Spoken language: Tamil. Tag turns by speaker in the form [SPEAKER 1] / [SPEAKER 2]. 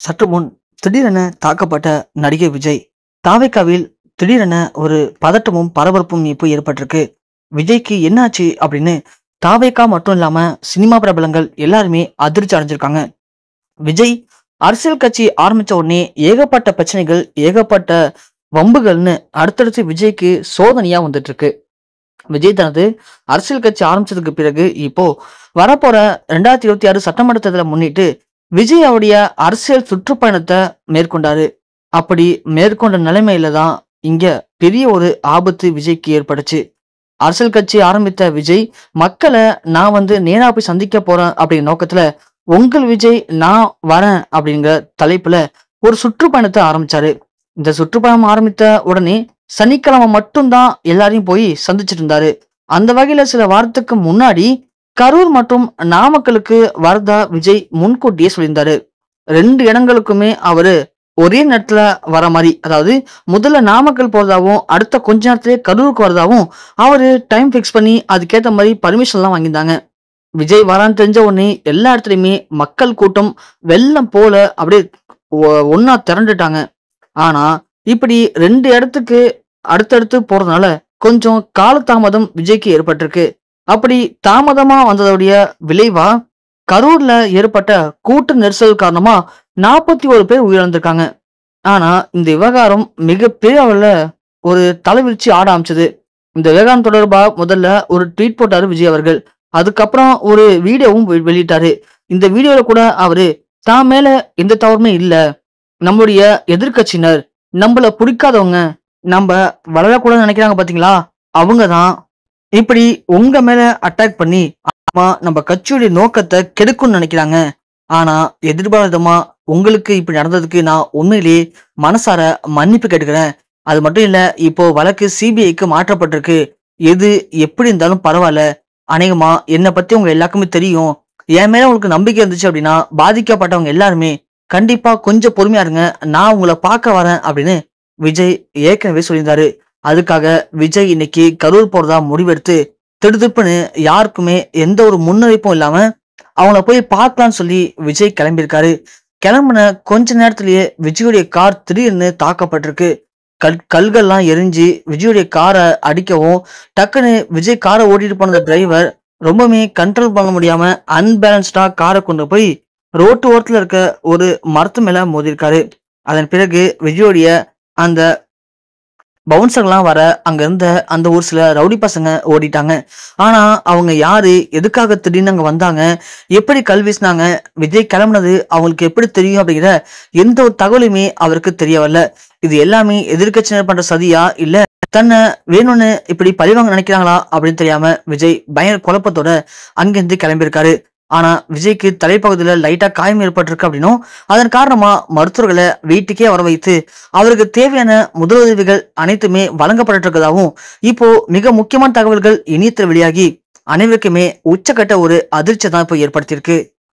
[SPEAKER 1] சற்று முன் திடீரென தாக்கப்பட்ட நடிகை விஜய். தாவேக்காவில் திடீரென ஒரு பதட்டமும் பரபரப்பும் இப்போ ஏற்பட்டிருக்கு. விஜய்க்கு என்னாச்சு அப்படின்னு தாவேக்கா மட்டும் இல்லாம சினிமா பிரபலங்கள் எல்லாருமே அதிர்ச்சி அடைஞ்சிருக்காங்க. விஜய் அரசியல் கட்சி ஆரம்பிச்ச உடனே ஏகப்பட்ட பிரச்சனைகள், ஏகப்பட்ட வம்புகள்னு அடுத்தடுத்து விஜய்க்கு சோதனையா வந்துட்டு இருக்கு. விஜய் தனது அரசியல் கட்சி ஆரம்பிச்சதுக்கு பிறகு இப்போ வரப்போற 2026 சட்டமன்ற தேர்தலை முன்னிட்டு விஜய் அவருடைய அரசியல் சுற்றுப்பயணத்தை மேற்கொண்டாரு. அப்படி மேற்கொண்ட நிலைமையில தான் இங்க பெரிய ஒரு ஆபத்து விஜய்க்கு ஏற்பட்டுச்சு. அரசியல் கட்சி ஆரம்பித்த விஜய் மக்களை நான் நேரா போய் சந்திக்க போறேன் அப்படிங்கிற நோக்கத்துல உங்கள் விஜய் நான் வரேன் அப்படிங்கிற தலைப்புல ஒரு சுற்றுப்பயணத்தை ஆரம்பிச்சாரு. இந்த சுற்றுப்பயணம் ஆரம்பித்த உடனே சனிக்கிழமை மட்டும்தான் எல்லாரையும் போய் சந்திச்சிட்டு இருந்தாரு. அந்த வகையில சில வாரத்துக்கு முன்னாடி கரூர் மற்றும் நாமக்கலுக்கு வரதா விஜய் முன்கூட்டியே சொல்லியிருந்தாரு. 2 இடங்களுக்குமே அவரு ஒரே நேரத்துல வர மாதிரி, அதாவது முதல்ல நாமக்கல் போறதாவும் அடுத்த கொஞ்ச நேரத்திலேயே கரூருக்கு வரதாவும் அவரு டைம் பிக்ஸ் பண்ணி அதுக்கேற்ற மாதிரி பர்மிஷன் எல்லாம் வாங்கியிருந்தாங்க. விஜய் வரான்னு தெரிஞ்ச உடனே எல்லா இடத்துலயுமே மக்கள் கூட்டம் வெள்ளம் போல அப்படியே ஒன்னா திரண்டுட்டாங்க. ஆனா இப்படி 2 இடத்துக்கு அடுத்தடுத்து போறதுனால கொஞ்சம் காலதாமதம் விஜய்க்கு ஏற்பட்டிருக்கு. அப்படி தாமதமா வந்ததுடைய விளைவா கரூர்ல ஏற்பட்ட கூட்ட நெரிசல் காரணமா 41 பேர் உயிரிழந்திருக்காங்க. ஆனா இந்த விவகாரம் மிகப்பெரிய அளவுல ஒரு தலைவிரிச்சு ஆட ஆரம்பிச்சது. இந்த விவகாரம் தொடர்பா முதல்ல ஒரு ட்வீட் போட்டாரு விஜய் அவர்கள். அதுக்கப்புறம் ஒரு வீடியோவும் வெளியிட்டாரு. இந்த வீடியோல கூட அவரு தான் மேல எந்த தவறுமே இல்ல, நம்மளுடைய எதிர்கட்சியினர் நம்மள பிடிக்காதவங்க, நம்ம வளரக்கூடாதுன்னு நினைக்கிறாங்க பாத்தீங்களா, அவங்கதான் இப்படி உங்க மேல அட்டாக் பண்ணி நம்ம கட்சியுடைய நோக்கத்தை கெடுக்கும்னு நினைக்கிறாங்க. ஆனா எதிர்பாராதமா உங்களுக்கு இப்படி நடந்ததுக்கு நான் உண்மையிலேயே மனசார மன்னிப்பு கேட்டுக்கிறேன். அது மட்டும் இல்ல, இப்போ வழக்கு சிபிஐக்கு மாற்றப்பட்டிருக்கு. எது எப்படி இருந்தாலும் பரவாயில்ல. அநேகமா என்னை பத்தி உங்க எல்லாருக்குமே தெரியும். என் மேல உங்களுக்கு நம்பிக்கை இருந்துச்சு அப்படின்னா பாதிக்கப்பட்டவங்க எல்லாருமே கண்டிப்பா கொஞ்சம் பொறுமையா இருங்க, நான் உங்களை பார்க்க வரேன் அப்படின்னு விஜய் ஏற்கனவே சொல்லியிருந்தாரு. அதுக்காக விஜய் இன்னைக்கு கரூர் போறதா முடிவெடுத்து திடுதிப்புன்னு யாருக்குமே எந்த ஒரு முன்னறிப்பும் இல்லாம அவங்கள போய் பார்க்கலான்னு சொல்லி விஜய் கிளம்பியிருக்காரு. கிளம்புன கொஞ்ச நேரத்திலேயே விஜயுடைய கார் திடீர்னு தாக்கப்பட்டிருக்கு. கல்கள்லாம் எரிஞ்சு விஜயுடைய காரை அடிக்கவும் டக்குன்னு விஜய் காரை ஓட்டிட்டு போன டிரைவர் ரொம்பவுமே கண்ட்ரோல் பண்ண முடியாம அன்பேலன்ஸ்டா காரை கொண்டு போய் ரோட்டு ஓரத்துல இருக்க ஒரு மரத்து மேல மோதிருக்காரு. அதன் பிறகு விஜயோடைய அந்த பவுன்சர்லாம் வர அங்க இருந்த அந்த ஒரு சில ரவுடி பசங்க ஓடிட்டாங்க. ஆனா அவங்க யாரு, எதுக்காக திடீர்னு அங்க வந்தாங்க, எப்படி கல் வீசினாங்க, விஜய் கிளம்புனது அவங்களுக்கு எப்படி தெரியும் அப்படிங்கிற எந்த ஒரு தகவலுமே அவருக்கு தெரிய வரல. இது எல்லாமே எதிர்கட்சியினர் பண்ற சதியா இல்ல தன்னை வேணும்னு இப்படி பழிவாங்க நினைக்கிறாங்களா அப்படின்னு தெரியாம விஜய் பயங்கர குழப்பத்தோட அங்கிருந்து கிளம்பியிருக்காரு. ஆனா விஜய்க்கு தலைப்பகுதியில லைட்டா காயம் ஏற்பட்டிருக்கு அப்படின்னும் அதன் காரணமா மருத்துவர்களை வீட்டுக்கே வர வைத்து அவருக்கு தேவையான முதலுதவிகள் அனைத்துமே வழங்கப்பட்டு இருக்கதாகவும் இப்போ மிக முக்கியமான தகவல்கள் இணையத்தில் வெளியாகி அனைவருக்குமே உச்சக்கட்ட ஒரு அதிர்ச்சி தான் இப்போ ஏற்படுத்தியிருக்கு.